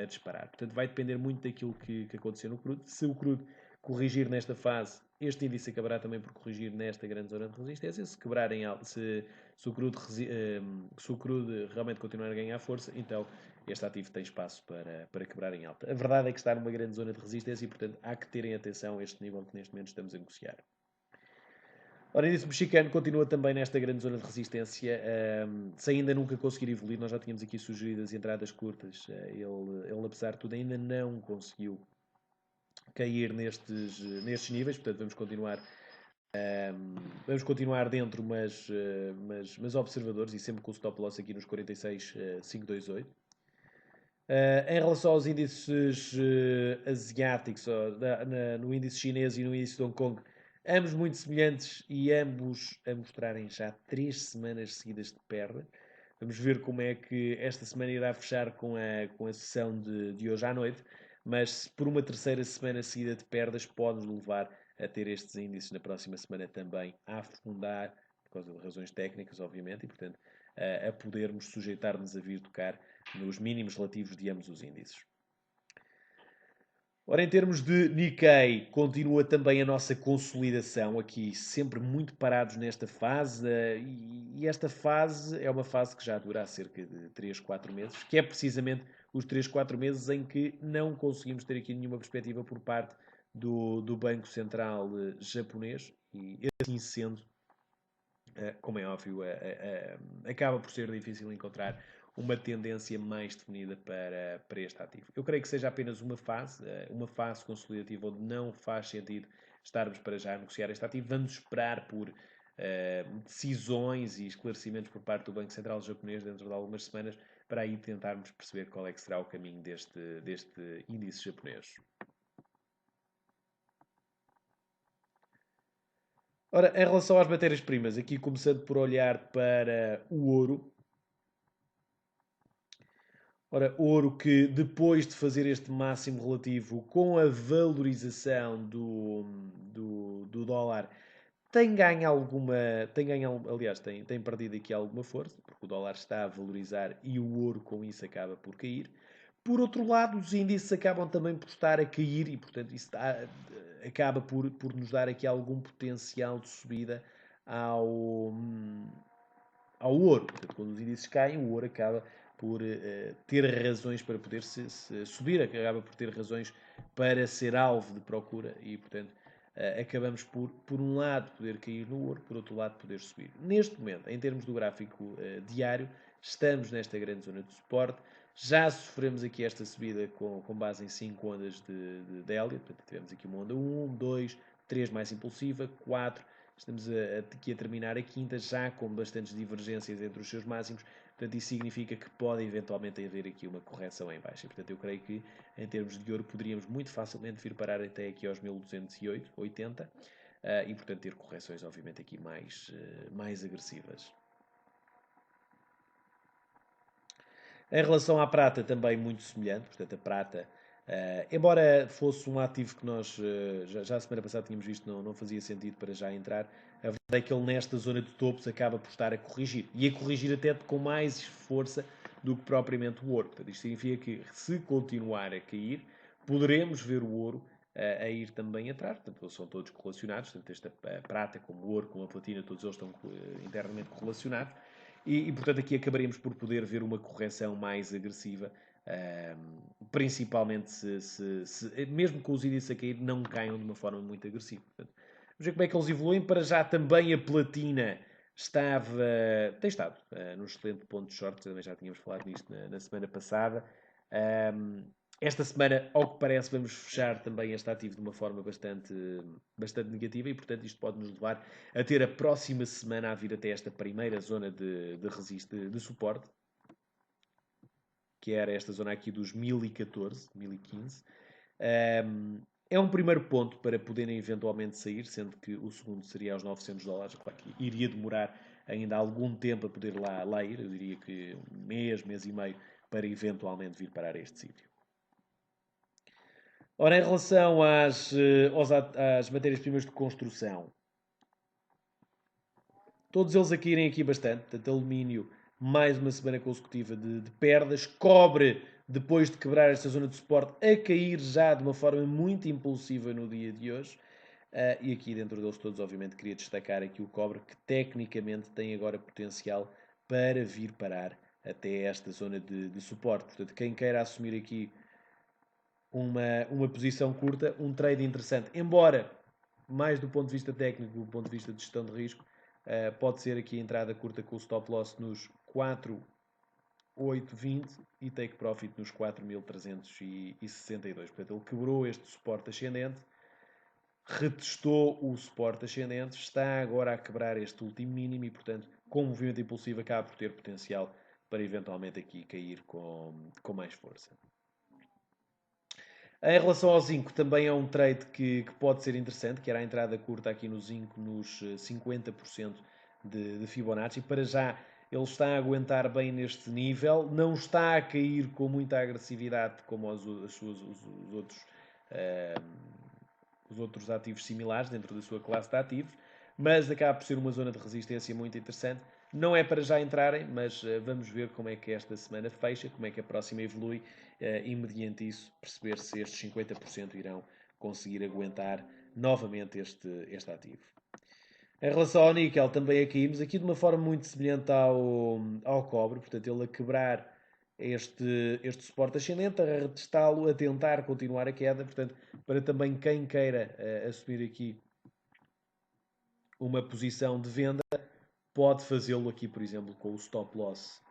a disparar. Portanto, vai depender muito daquilo que acontecer no crudo. Se o crudo corrigir nesta fase, este índice acabará também por corrigir nesta grande zona de resistência. Se quebrar em alta, se o crudo realmente continuar a ganhar força, então este ativo tem espaço para quebrar em alta. A verdade é que está numa grande zona de resistência e, portanto, há que terem atenção a este nível que neste momento estamos a negociar. Ora, o índice mexicano continua também nesta grande zona de resistência, sem ainda nunca conseguir evoluir. Nós já tínhamos aqui sugerido as entradas curtas. Ele, apesar de tudo, ainda não conseguiu cair nestes níveis, portanto vamos continuar dentro, mas observadores e sempre com o stop loss aqui nos 46,528. Em relação aos índices asiáticos, no índice chinês e no índice de Hong Kong, ambos muito semelhantes e ambos a mostrarem já 3 semanas seguidas de perda. Vamos ver como é que esta semana irá fechar com a sessão de hoje à noite, mas por uma terceira semana seguida de perdas pode-nos levar a ter estes índices na próxima semana também a afundar, por causa de razões técnicas, obviamente, e portanto a podermos sujeitar-nos a vir tocar nos mínimos relativos de ambos os índices. Ora, em termos de Nikkei, continua também a nossa consolidação aqui, sempre muito parados nesta fase, e esta fase é uma fase que já dura há cerca de 3, 4 meses, que é precisamente os 3, 4 meses em que não conseguimos ter aqui nenhuma perspectiva por parte do Banco Central japonês, e assim sendo, como é óbvio, acaba por ser difícil encontrar uma tendência mais definida para este ativo. Eu creio que seja apenas uma fase consolidativa onde não faz sentido estarmos para já a negociar este ativo. Vamos esperar por decisões e esclarecimentos por parte do Banco Central japonês dentro de algumas semanas para aí tentarmos perceber qual é que será o caminho deste índice japonês. Ora, em relação às matérias-primas, aqui começando por olhar para o ouro. Ora, ouro que depois de fazer este máximo relativo com a valorização do dólar aliás, tem perdido aqui alguma força, porque o dólar está a valorizar e o ouro com isso acaba por cair. Por outro lado, os índices acabam também por estar a cair e, portanto, isso acaba por nos dar aqui algum potencial de subida ao ouro. Portanto, quando os índices caem, o ouro acaba por ter razões para poder se subir, acaba por ter razões para ser alvo de procura e, portanto, acabamos por um lado poder cair no ouro, por outro lado poder subir. Neste momento, em termos do gráfico diário, estamos nesta grande zona de suporte. Já sofremos aqui esta subida com base em 5 ondas de Elliott. Portanto, tivemos aqui uma onda 1, 2, 3 mais impulsiva, 4. Estamos aqui a terminar a quinta, já com bastantes divergências entre os seus máximos. Portanto, isso significa que pode eventualmente haver aqui uma correção em baixa. Portanto, eu creio que em termos de ouro poderíamos muito facilmente vir parar até aqui aos 1280 e, portanto, ter correções, obviamente, aqui mais agressivas. Em relação à prata, também muito semelhante. Portanto, a prata, embora fosse um ativo que nós já a semana passada tínhamos visto não fazia sentido para já entrar, a verdade é que ele nesta zona de topos acaba por estar a corrigir. E a corrigir até com mais força do que propriamente o ouro. Portanto, isto significa que se continuar a cair, poderemos ver o ouro a ir também atrás. Portanto, eles são todos correlacionados. Tanto esta prata como o ouro, como a platina, todos eles estão internamente correlacionados. Portanto, aqui acabaríamos por poder ver uma correção mais agressiva, principalmente mesmo com os índices a cair, não caiam de uma forma muito agressiva. Portanto, vamos ver como é que eles evoluem. Para já também a platina tem estado num excelente ponto de short, também já tínhamos falado disto na semana passada. Esta semana, ao que parece, vamos fechar também este ativo de uma forma bastante negativa e, portanto, isto pode nos levar a ter a próxima semana a vir até esta primeira zona de suporte, que era esta zona aqui dos 1014, 1015. É um primeiro ponto para poderem eventualmente sair, sendo que o segundo seria aos $900. Claro que iria demorar ainda algum tempo a poder lá ir, eu diria que um mês e meio, para eventualmente vir parar este sítio. Ora, em relação às matérias-primas de construção, todos eles a caírem aqui bastante. Portanto, alumínio, mais uma semana consecutiva de perdas. Cobre, depois de quebrar esta zona de suporte, a cair já de uma forma muito impulsiva no dia de hoje. E aqui dentro deles todos, obviamente, queria destacar aqui o cobre, que tecnicamente tem agora potencial para vir parar até esta zona de suporte. Portanto, quem queira assumir aqui uma posição curta, um trade interessante. Embora mais do ponto de vista técnico, do ponto de vista de gestão de risco, pode ser aqui a entrada curta com o stop loss nos 4.820 e take profit nos 4.362. Portanto, ele quebrou este suporte ascendente, retestou o suporte ascendente, está agora a quebrar este último mínimo e, portanto, com movimento impulsivo acaba por ter potencial para eventualmente aqui cair com mais força. Em relação ao zinco, também é um trade que pode ser interessante, que era a entrada curta aqui no zinco nos 50% de Fibonacci. Para já ele está a aguentar bem neste nível, não está a cair com muita agressividade como os outros ativos similares dentro da sua classe de ativos, mas acaba por ser uma zona de resistência muito interessante. Não é para já entrarem, mas vamos ver como é que esta semana fecha, como é que a próxima evolui e, mediante isso, perceber se estes 50% irão conseguir aguentar novamente este ativo. Em relação ao níquel, também a caímos aqui de uma forma muito semelhante ao cobre, portanto, ele a quebrar este suporte ascendente, a retestá-lo, a tentar continuar a queda, portanto, para também quem queira assumir aqui uma posição de venda, pode fazê-lo aqui, por exemplo, com o stop loss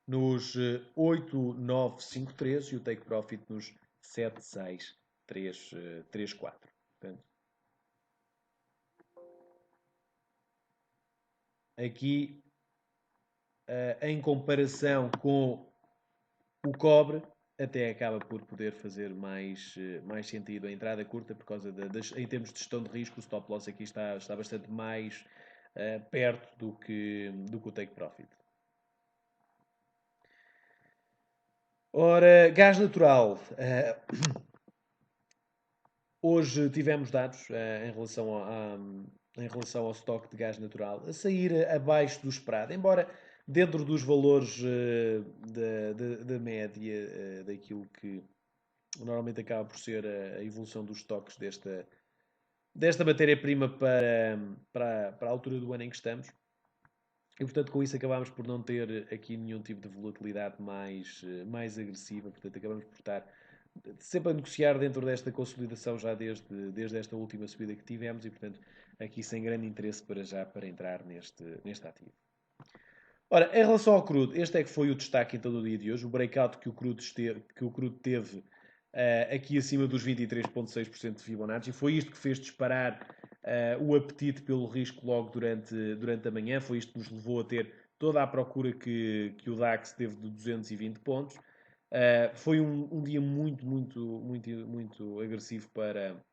nos 8.953 e o take profit nos 7.634. Portanto, aqui, em comparação com o cobre, até acaba por poder fazer mais sentido a entrada curta, por causa em termos de gestão de risco, o stop loss aqui está bastante mais perto do que o take profit. Ora, gás natural. Hoje tivemos dados em relação ao estoque de gás natural a sair abaixo do esperado, embora dentro dos valores da média daquilo que normalmente acaba por ser a evolução dos estoques desta matéria-prima para a altura do ano em que estamos. E, portanto, com isso acabámos por não ter aqui nenhum tipo de volatilidade mais agressiva. Portanto, acabamos por estar sempre a negociar dentro desta consolidação já desde esta última subida que tivemos e, portanto, aqui sem grande interesse para já para entrar neste ativo. Ora, em relação ao crudo, este é que foi o destaque então do dia de hoje, o breakout que o crudo teve aqui acima dos 23,6% de Fibonacci. Foi isto que fez disparar o apetite pelo risco logo durante a manhã. Foi isto que nos levou a ter toda a procura que o DAX teve de 220 pontos. Foi um dia muito, muito, muito, muito agressivo para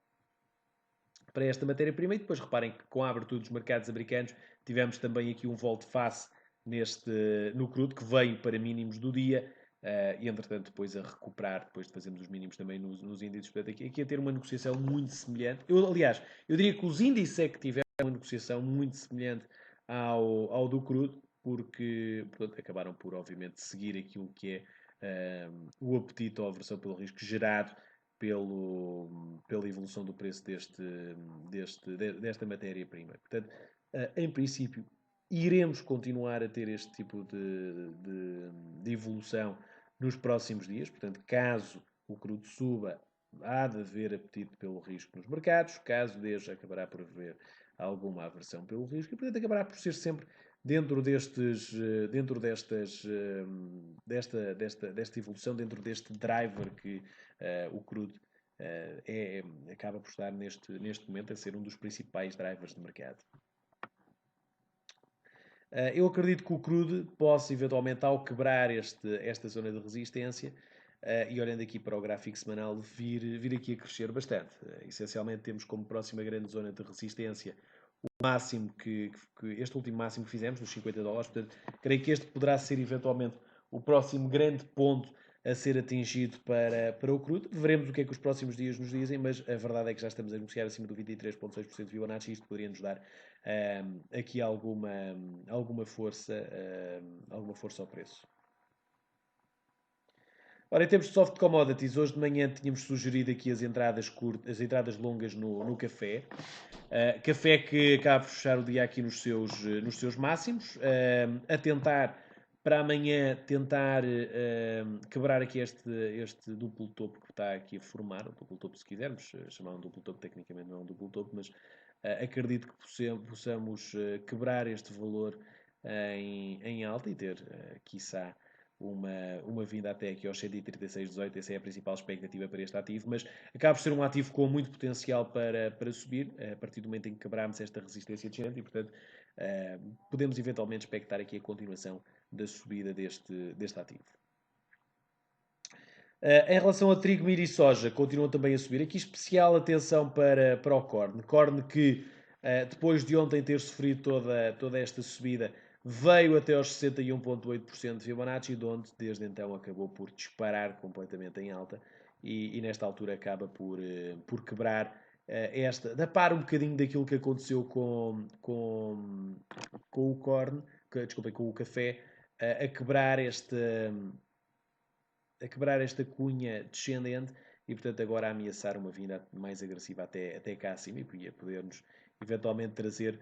esta matéria-prima. E depois reparem que com a abertura dos mercados americanos tivemos também aqui um volte-face no crudo, que veio para mínimos do dia. E entretanto depois a recuperar, depois de fazermos os mínimos também nos índices. Portanto, aqui a ter uma negociação muito semelhante. Aliás, eu diria que os índices é que tiveram uma negociação muito semelhante ao do crudo, porque portanto, acabaram por, obviamente, seguir aquilo que é o apetite ou a aversão pelo risco gerado pela evolução do preço desta matéria-prima. Portanto, em princípio, iremos continuar a ter este tipo de evolução nos próximos dias. Portanto, caso o crudo suba, há de haver apetite pelo risco nos mercados. Caso deixe, acabará por haver alguma aversão pelo risco. E, portanto, acabará por ser sempre dentro desta evolução, dentro deste driver que o crudo acaba por estar neste momento a ser um dos principais drivers de mercado. Eu acredito que o crude possa eventualmente, ao quebrar esta zona de resistência, e olhando aqui para o gráfico semanal, vir aqui a crescer bastante. Essencialmente temos como próxima grande zona de resistência o máximo este último máximo que fizemos, nos $50. Portanto, creio que este poderá ser eventualmente o próximo grande ponto a ser atingido para o crudo. Veremos o que é que os próximos dias nos dizem, mas a verdade é que já estamos a negociar acima do 23,6% de Fibonacci e isto poderia nos dar aqui alguma força ao preço. Ora, em termos de soft commodities, hoje de manhã tínhamos sugerido aqui as entradas longas no café. Café que acaba por fechar o dia aqui nos seus máximos, a tentar para amanhã tentar quebrar aqui este duplo topo que está aqui a formar, o duplo topo se quisermos, chamar um duplo topo, tecnicamente não é um duplo topo, mas acredito que possamos quebrar este valor em alta e ter, quiçá, uma vinda até aqui aos 136,18. Essa é a principal expectativa para este ativo, mas acaba por ser um ativo com muito potencial para subir, a partir do momento em que quebrarmos esta resistência descendente e, portanto, podemos eventualmente expectar aqui a continuação da subida deste ativo. Em relação a trigo, milho e soja, continuam também a subir. Aqui especial atenção para o corn. Corn que, depois de ontem ter sofrido toda esta subida, veio até aos 61,8% de Fibonacci, de onde desde então acabou por disparar completamente em alta e nesta altura acaba por quebrar da par um bocadinho daquilo que aconteceu com o corn, desculpem, com o café, a quebrar esta cunha descendente e, portanto, agora a ameaçar uma vinda mais agressiva até cá acima e a poder-nos eventualmente trazer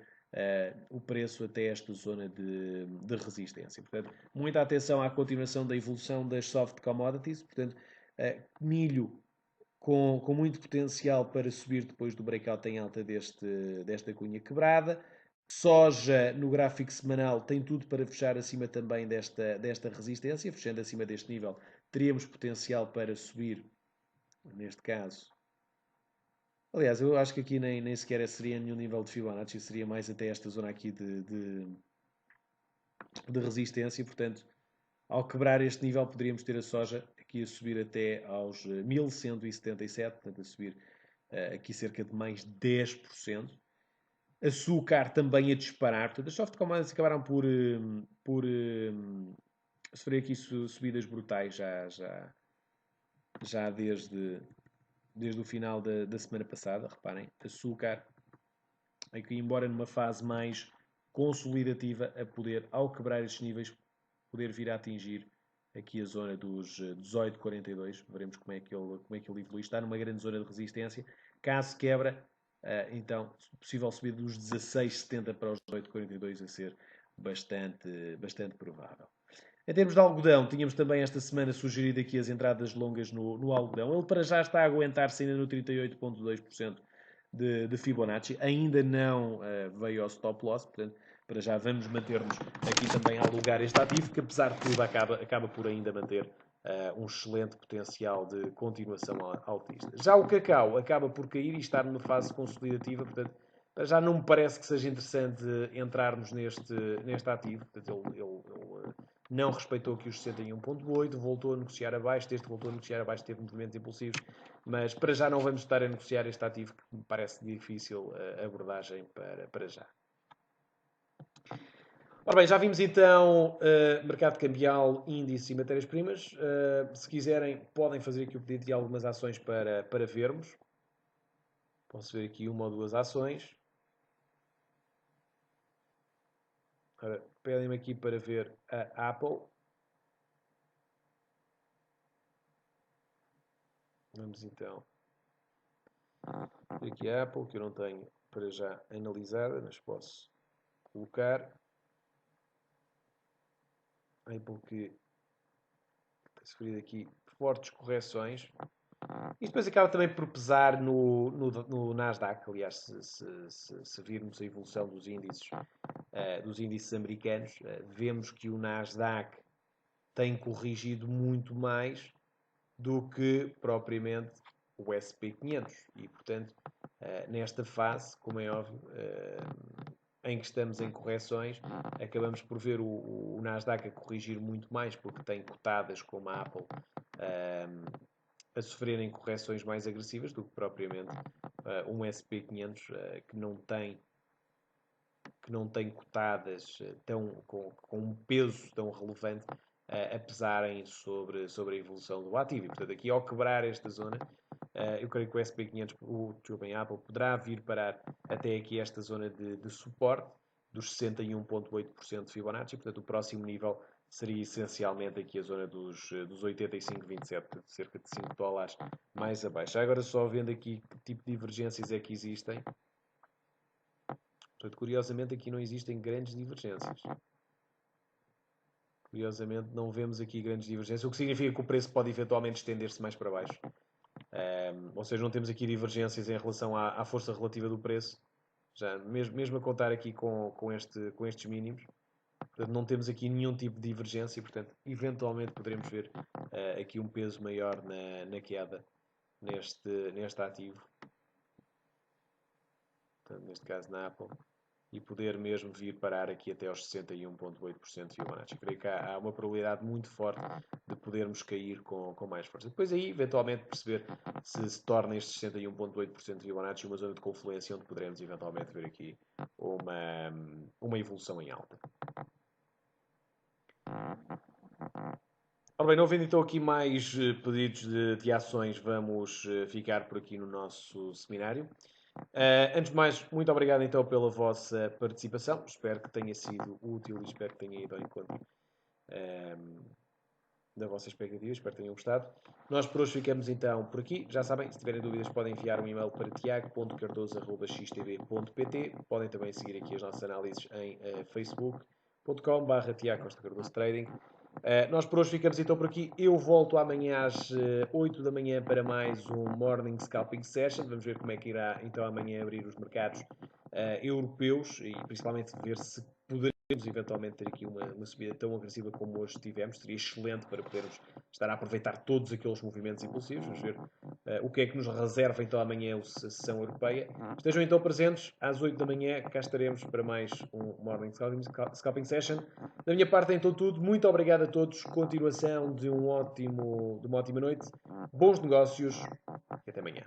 o preço até esta zona de resistência. Portanto, muita atenção à continuação da evolução das soft commodities. Portanto, milho com muito potencial para subir depois do breakout em alta desta cunha quebrada. Soja, no gráfico semanal, tem tudo para fechar acima também desta resistência. Fechando acima deste nível, teríamos potencial para subir, neste caso. Aliás, eu acho que aqui nem sequer seria nenhum nível de Fibonacci, seria mais até esta zona aqui de resistência. Portanto, ao quebrar este nível, poderíamos ter a soja aqui a subir até aos 1177, portanto, a subir aqui cerca de mais 10%. Açúcar também a disparar. Portanto, as soft commodities acabaram por sofrer aqui subidas brutais já desde o final da semana passada. Reparem, açúcar aqui, embora numa fase mais consolidativa, a poder, ao quebrar estes níveis, poder vir a atingir aqui a zona dos 18,42. Veremos como é que ele evolui. Está numa grande zona de resistência. Caso quebra, então, possível subir dos 16,70 para os 18,42 a ser bastante provável. Em termos de algodão, tínhamos também esta semana sugerido aqui as entradas longas no algodão. Ele para já está a aguentar-se ainda no 38,2% de Fibonacci. Ainda não veio ao stop loss, portanto, para já vamos manter-nos aqui também a alugar este ativo, que apesar de tudo acaba por ainda manter um excelente potencial de continuação altista. Já o cacau acaba por cair e estar numa fase consolidativa, portanto, já não me parece que seja interessante entrarmos neste ativo. Portanto, ele não respeitou aqui os 61,8, voltou a negociar abaixo, teve movimentos impulsivos, mas para já não vamos estar a negociar este ativo, que me parece difícil a abordagem para já. Ora bem, já vimos então mercado cambial, índice e matérias-primas. Se quiserem, podem fazer aqui o pedido de algumas ações para vermos. Posso ver aqui uma ou duas ações. Ora, pedem-me aqui para ver a Apple. Vamos então ver aqui a Apple, que eu não tenho para já analisada, mas posso colocar. A Apple que tem sofrido aqui fortes correções. Isto depois acaba também por pesar no Nasdaq. Aliás, se virmos a evolução dos índices americanos, vemos que o Nasdaq tem corrigido muito mais do que propriamente o S&P 500. E, portanto, nesta fase, como é óbvio, em que estamos em correções, acabamos por ver o Nasdaq a corrigir muito mais, porque tem cotadas como a Apple a sofrerem correções mais agressivas do que propriamente um S&P 500 que não tem cotadas com um peso tão relevante a pesarem sobre a evolução do ativo. E, portanto, aqui ao quebrar esta zona, eu creio que o S&P 500, o Apple, poderá vir parar até aqui esta zona de suporte dos 61,8% de Fibonacci. Portanto, o próximo nível seria essencialmente aqui a zona dos 85,27, cerca de 5 dólares mais abaixo. Agora só vendo aqui que tipo de divergências é que existem. Portanto, curiosamente aqui não existem grandes divergências. Curiosamente, não vemos aqui grandes divergências, o que significa que o preço pode eventualmente estender-se mais para baixo. Ou seja, não temos aqui divergências em relação à força relativa do preço, já, mesmo a contar aqui com estes mínimos. Portanto, não temos aqui nenhum tipo de divergência, portanto, eventualmente poderemos ver aqui um peso maior na queda neste ativo. Portanto, neste caso na Apple. E poder mesmo vir parar aqui até aos 61,8% de Fibonacci. Creio que há uma probabilidade muito forte de podermos cair com mais força. Depois aí, eventualmente, perceber se torna este 61,8% de Fibonacci uma zona de confluência onde poderemos eventualmente ver aqui uma evolução em alta. Ora bem, não havendo então aqui mais pedidos de ações, vamos ficar por aqui no nosso seminário. Antes de mais, muito obrigado então pela vossa participação. Espero que tenha sido útil e espero que tenha ido ao encontro da vossa expectativa. Espero que tenham gostado. Nós por hoje ficamos então por aqui. Já sabem, se tiverem dúvidas podem enviar um e-mail para tiago.cardoso.xtv.pt. Podem também seguir aqui as nossas análises em facebook.com/Tiago Costa Cardoso Trading. Nós por hoje ficamos então por aqui. Eu volto amanhã às 8 da manhã para mais um Morning Scalping Session. Vamos ver como é que irá então amanhã abrir os mercados europeus e principalmente ver se poderemos eventualmente ter aqui uma subida tão agressiva como hoje tivemos. Seria excelente para podermos estar a aproveitar todos aqueles movimentos impulsivos. Vamos ver o que é que nos reserva então amanhã a sessão europeia. Estejam então presentes às 8 da manhã. Cá estaremos para mais um Morning Scalping Session. Da minha parte é então tudo. Muito obrigado a todos. Continuação de uma ótima noite. Bons negócios e até amanhã.